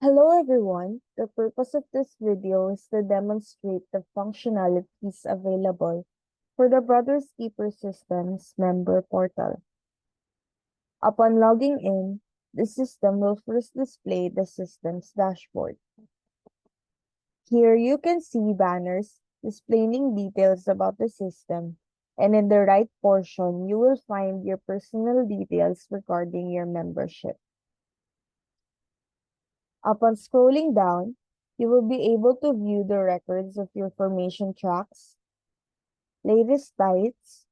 Hello everyone. The purpose of this video is to demonstrate the functionalities available for the Brothers Keeper Systems member portal. Upon logging in, the system will first display the system's dashboard. Here you can see banners displaying details about the system, and in the right portion, you will find your personal details regarding your membership. Upon scrolling down, you will be able to view the records of your formation tracks, latest dates,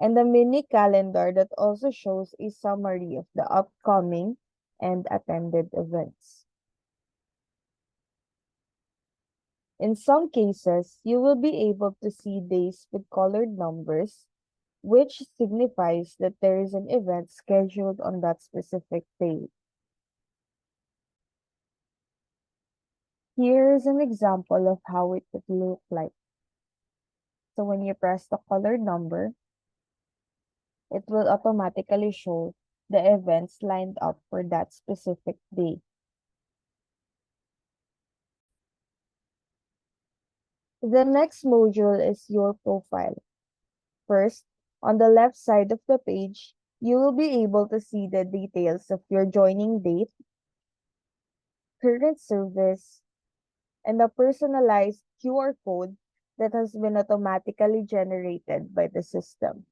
and a mini calendar that also shows a summary of the upcoming and attended events. In some cases, you will be able to see days with colored numbers, which signifies that there is an event scheduled on that specific day. Here is an example of how it would look like. So when you press the colored number, it will automatically show the events lined up for that specific day. The next module is your profile. First, on the left side of the page, you will be able to see the details of your joining date, current service, and a personalized QR code that has been automatically generated by the system.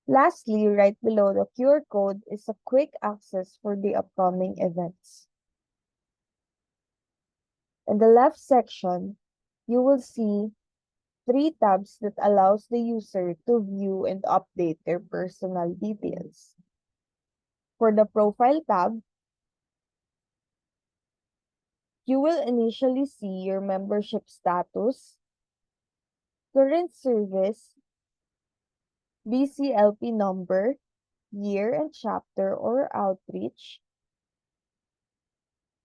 Lastly, right below the QR code is a quick access for the upcoming events. In the left section, you will see three tabs that allows the user to view and update their personal details. For the Profile tab, you will initially see your membership status, current service, BCLP number, year and chapter or outreach,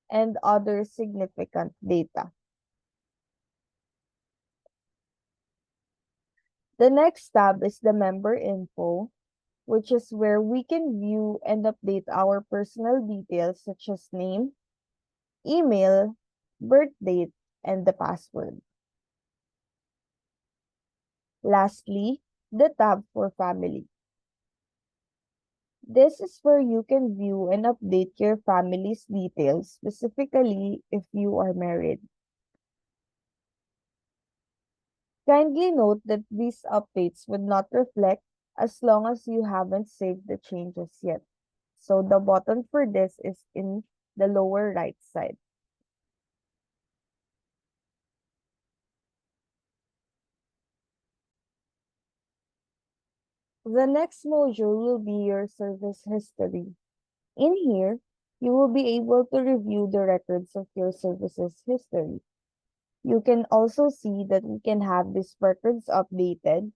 and other significant data. The next tab is the Member Info, which is where we can view and update our personal details such as name, email, birth date, and the password. Lastly, the tab for family. This is where you can view and update your family's details, specifically if you are married. Kindly note that these updates would not reflect as long as you haven't saved the changes yet. So the button for this is in the lower right side. The next module will be your service history. In here, you will be able to review the records of your services history. You can also see that we can have these records updated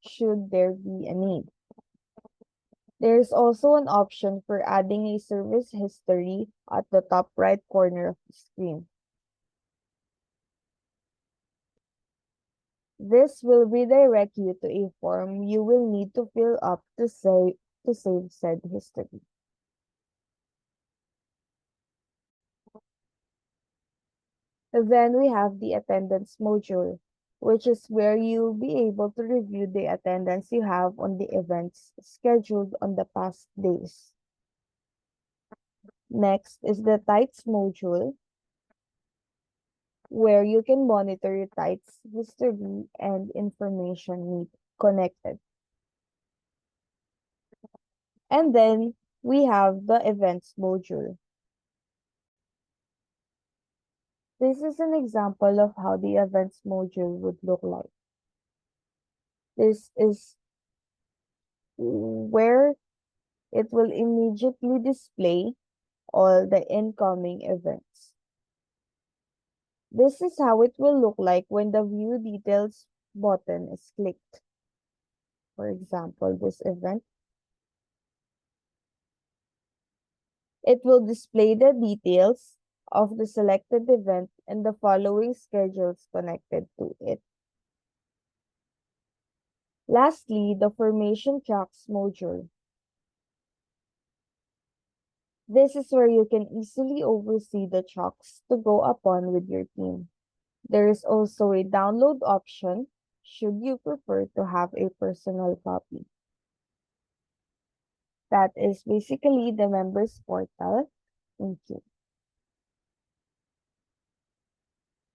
should there be a need. There's also an option for adding a service history at the top right corner of the screen. This will redirect you to a form you will need to fill up to save said history. Then we have the attendance module, which is where you'll be able to review the attendance you have on the events scheduled on the past days. Next is the Tights module, where you can monitor your Tights history and information need connected. And then we have the Events module. This is an example of how the Events module would look like. This is where it will immediately display all the incoming events. This is how it will look like when the View Details button is clicked. For example, this event. It will display the details of the selected event and the following schedules connected to it. Lastly, the Formation Tracks module. This is where you can easily oversee the chalks to go upon with your team. There is also a download option should you prefer to have a personal copy. That is basically the members portal. Thank you.